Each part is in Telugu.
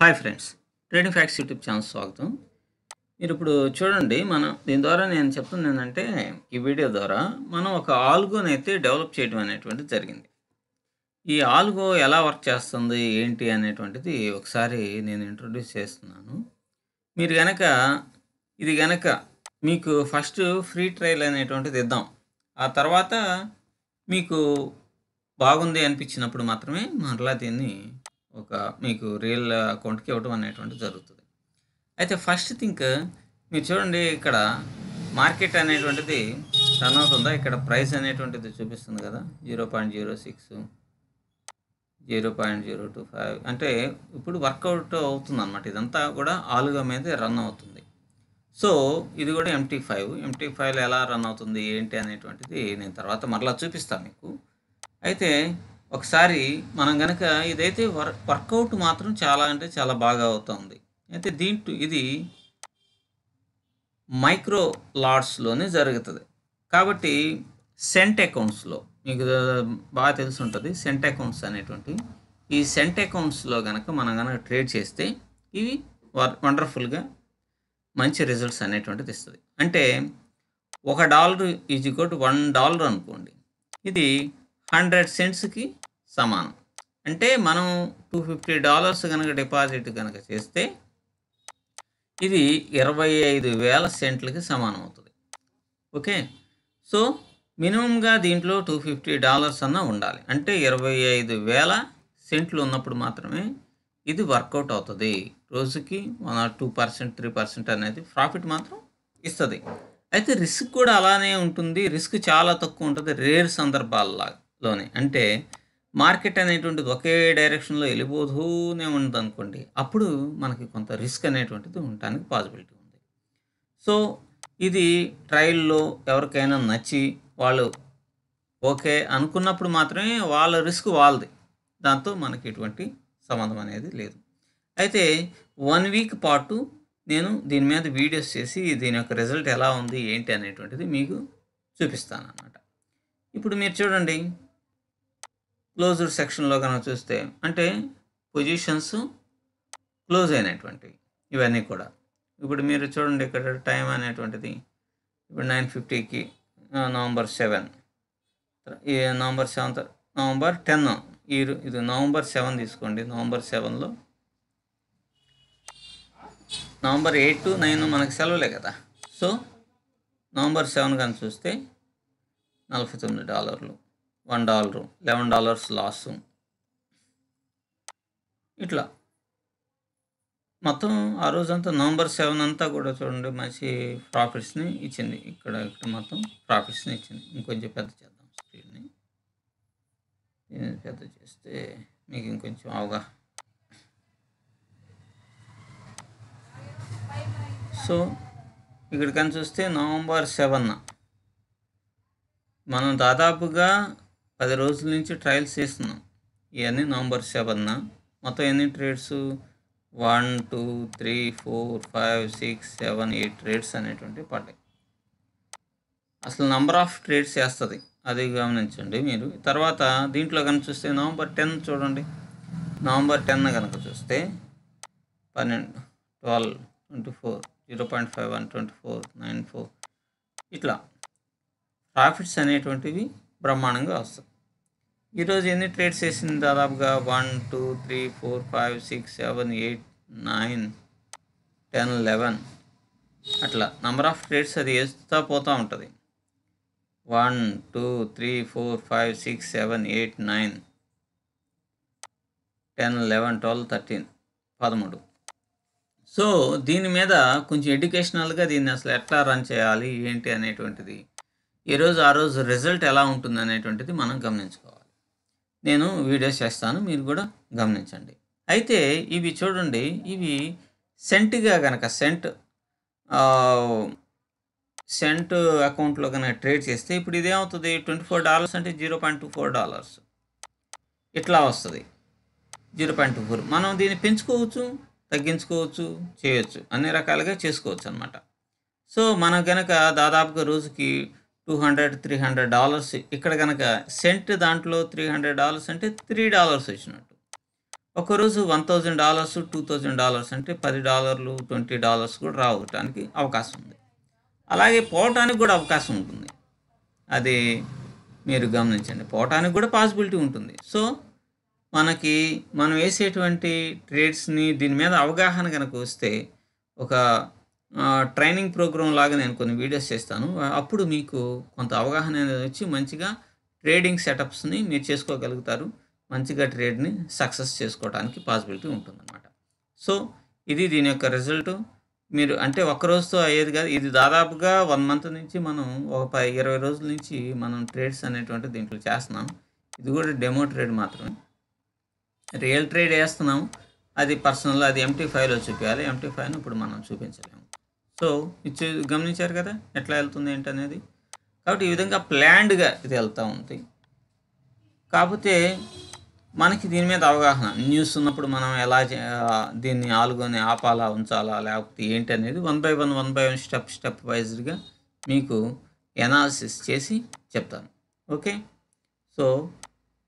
Hi friends, trading facts YouTube channel స్వాగతం. మీరు ఇప్పుడు చూడండి, దీని ద్వారా నేను చెప్తుంది ఏంటంటే, ఈ వీడియో ద్వారా మనం ఒక ఆల్గోని అయితే డెవలప్ చేయడం అనేటువంటిది జరిగింది. ఈ ఆల్గో ఎలా వర్క్ చేస్తుంది ఏంటి అనేటువంటిది ఒకసారి నేను ఇంట్రొడ్యూస్ చేస్తున్నాను. మీరు గనక ఇది గనక మీకు ఫస్ట్ ఫ్రీ ట్రయల్ అనేటువంటిది ఇద్దాం. ఆ తర్వాత మీకు బాగుంది అనిపించినప్పుడు మాత్రమే మరలా దీన్ని మీకు రియల్ అకౌంట్కి ఇవ్వడం అనేటువంటిది జరుగుతుంది. అయితే ఫస్ట్ థింక్ మీరు చూడండి, ఇక్కడ మార్కెట్ అనేటువంటిది రన్ అవుతుందా, ఇక్కడ ప్రైస్ అనేటువంటిది చూపిస్తుంది కదా, 0.06, 0.025 అంటే ఇప్పుడు వర్కౌట్ అవుతుంది అనమాట. ఇదంతా కూడా ఆలుగా మీద రన్ అవుతుంది. సో ఇది కూడా MT5లో ఎలా రన్ అవుతుంది ఏంటి అనేటువంటిది నేను తర్వాత మరలా చూపిస్తాను మీకు. అయితే ఒకసారి మనం కనుక ఇదైతే వర్కౌట్ మాత్రం చాలా అంటే చాలా బాగా అవుతుంది. అయితే ఇది మైక్రో లాట్స్లోనే జరుగుతుంది. కాబట్టి సెంట్ అకౌంట్స్లో మీకు బాగా తెలిసి ఉంటుంది. సెంట్ అకౌంట్స్ అనేటువంటి ఈ సెంట్ అకౌంట్స్లో కనుక మనం కనుక ట్రేడ్ చేస్తే ఇవి వండర్ఫుల్గా మంచి రిజల్ట్స్ అనేటువంటిది ఇస్తుంది. అంటే $1 ఈజ్ ఈక్వల్ టు $1 అనుకోండి, ఇది 100 సెంట్స్కి సమానం. అంటే మనం $250 కనుక డిపాజిట్ కనుక చేస్తే ఇది 25,000 సెంట్లకి సమానం అవుతుంది. ఓకే, సో మినిమంగా దీంట్లో $250 అన్నా ఉండాలి. అంటే 25,000 సెంట్లు ఉన్నప్పుడు మాత్రమే ఇది వర్కౌట్ అవుతుంది. రోజుకి 2%, 3% అనేది ప్రాఫిట్ మాత్రం ఇస్తుంది. అయితే రిస్క్ కూడా అలానే ఉంటుంది. రిస్క్ చాలా తక్కువ ఉంటుంది రేర్ సందర్భాల్లోనే. అంటే మార్కెట్ అనేటువంటిది ఒకే డైరెక్షన్లో వెళ్ళిపోతూనే ఉంది అనుకోండి, అప్పుడు మనకి కొంత రిస్క్ అనేటువంటిది ఉండడానికి పాసిబిలిటీ ఉంది. సో ఇది ట్రయల్లో ఎవరికైనా నచ్చి వాళ్ళు ఓకే అనుకున్నప్పుడు మాత్రమే వాళ్ళ రిస్క్ వాళ్ళది, దాంతో మనకి ఎటువంటి సంబంధం అనేది లేదు. అయితే 1 వీక్ పాటు నేను దీని మీద వీడియోస్ చేసి దీని యొక్క రిజల్ట్ ఎలా ఉంది ఏంటి అనేటువంటిది మీకు చూపిస్తాను అన్నమాట. ఇప్పుడు మీరు చూడండి, క్లోజ్డ్ సెక్షన్లో కనుక చూస్తే అంటే పొజిషన్స్ క్లోజ్ అయినటువంటివి ఇవన్నీ కూడా. ఇప్పుడు మీరు చూడండి, ఇక్కడ టైం అనేటువంటిది ఇప్పుడు 9:50కి November 7, November 7, November 10, ఇది November 7 తీసుకోండి. November 7లో November 8 to 9 మనకి సెలవులే కదా. సో November 7 కానీ చూస్తే $49, $1, $11 లాస్. ఇట్లా మొత్తం ఆ రోజంతా November 7 అంతా కూడా చూడండి మంచి ప్రాఫిట్స్ని ఇచ్చింది. ఇక్కడ మొత్తం ప్రాఫిట్స్ని ఇచ్చింది. ఇంకొంచెం పెద్ద చేద్దాం స్క్రీన్ని. పెద్ద చేస్తే మీకు ఇంకొంచెం అవగాహన. సో ఇక్కడ కానీ చూస్తే November 7 మనం దాదాపుగా 10 రోజుల నుంచి ట్రయల్స్ చేస్తున్నాం. ఇవన్నీ November 7 మొత్తం ఎన్ని ట్రేడ్స్, 1 2 3 4 5 6 7 8 ట్రేడ్స్ అనేటువంటి పడ్డాయి. అసలు నంబర్ ఆఫ్ ట్రేడ్స్ చేస్తుంది, అది గమనించండి మీరు. తర్వాత దీంట్లో కనుక చూస్తే November 10 చూడండి. November 10 కనుక చూస్తే 12 12 24 0.51 24 94 ఇట్లా ప్రాఫిట్స్ అనేటువంటివి బ్రహ్మాండంగా వస్తాయి. ఈరోజు ఎన్ని ట్రేడ్స్ వేసింది, దాదాపుగా 1 2 3 4 5 6 7 8 9 10 11 అట్లా నంబర్ ఆఫ్ ట్రేడ్స్ అది వేస్తూ పోతూ ఉంటుంది. 1 2 3 4 5 6 7 8 9 10 11 12 13 13. సో దీని మీద కొంచెం ఎడ్యుకేషనల్గా దీన్ని అసలు ఎట్లా రన్ చేయాలి ఏంటి అనేటువంటిది, ఈరోజు ఆ రోజు రిజల్ట్ ఎలా ఉంటుంది అనేటువంటిది మనం గమనించుకోవాలి. నేను వీడియోస్ చేస్తాను, మీరు కూడా గమనించండి. అయితే ఇవి చూడండి, ఇవి సెంట్గా కనుక సెంట్ అకౌంట్లో కనుక ట్రేడ్ చేస్తే ఇప్పుడు ఇదేమవుతుంది, $24 అంటే $0.24 ఇట్లా వస్తుంది. 0.24 మనం దీన్ని పెంచుకోవచ్చు, తగ్గించుకోవచ్చు, చేయొచ్చు, అన్ని రకాలుగా చేసుకోవచ్చు అనమాట. సో మనం కనుక దాదాపుగా రోజుకి $200 $300 ఇక్కడ కనుక సెంట్ దాంట్లో $300 అంటే $3 వచ్చినట్టు. ఒకరోజు $1000, $2000 అంటే $10, $20 కూడా రావడానికి అవకాశం ఉంది. అలాగే పోవటానికి కూడా అవకాశం ఉంటుంది. అది మీరు గమనించండి. పోవటానికి కూడా పాసిబిలిటీ ఉంటుంది. సో మనం వేసేటువంటి ట్రేడ్స్ని దీని మీద అవగాహన కనుక వస్తే ఒక ట్రైనింగ్ ప్రోగ్రామ్ లాగా నేను కొన్ని వీడియోస్ చేస్తాను. అప్పుడు మీకు కొంత అవగాహన అనేది వచ్చి మంచిగా ట్రేడింగ్ సెటప్స్ని మీరు చేసుకోగలుగుతారు. మంచిగా ట్రేడ్ని సక్సెస్ చేసుకోవడానికి పాసిబిలిటీ ఉంటుందన్నమాట. సో ఇది దీని యొక్క రిజల్ట్. మీరు అంటే ఒక్క రోజుతో అయ్యేది కాదు. ఇది దాదాపుగా 1 మంత్ నుంచి మనం ఒక 20 రోజుల నుంచి మనం ట్రేడ్స్ అనేటువంటి దీంట్లో చేస్తున్నాం. ఇది కూడా డెమో ట్రేడ్ మాత్రమే. రియల్ ట్రేడ్ వేస్తున్నాము. అది పర్సనల్, అది ఎంటీ ఫైల్లో చూపించాలి. ఎంటీ ఫైల్ని ఇప్పుడు మనం చూపించలేము. సో గమనించారు కదా ఎట్లా వెళ్తుంది ఏంటనేది. కాబట్టి ఈ విధంగా ప్లాన్డ్గా ఇది వెళ్తూ ఉంది. కాకపోతే మనకి దీని మీద అవగాహన న్యూస్ ఉన్నప్పుడు మనం ఎలా దీన్ని ఆలుకొని ఆపాలా, ఉంచాలా, లేకపోతే ఏంటి అనేది 1 by 1 స్టెప్ వైజ్గా మీకు ఎనాలిసిస్ చేసి చెప్తాను. ఓకే. సో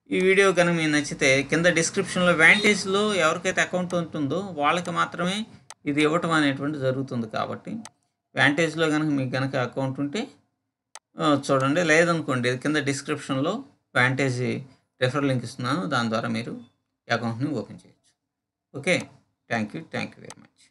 ఈ వీడియో కనుక మీకు నచ్చితే కింద డిస్క్రిప్షన్లో వాంటేజ్లో ఎవరికైతే అకౌంట్ ఉంటుందో వాళ్ళకి మాత్రమే ఇది ఇవ్వటం అనేటువంటి జరుగుతుంది. కాబట్టి వాంటేజ్లో కనుక మీకు కనుక అకౌంట్ ఉంటే చూడండి. లేదనుకోండి కింద డిస్క్రిప్షన్లో వాంటేజ్ రెఫరల్ లింక్ ఇస్తున్నాను. దాని ద్వారా మీరు అకౌంట్ని ఓపెన్ చేయొచ్చు. Okay. Thank you very much.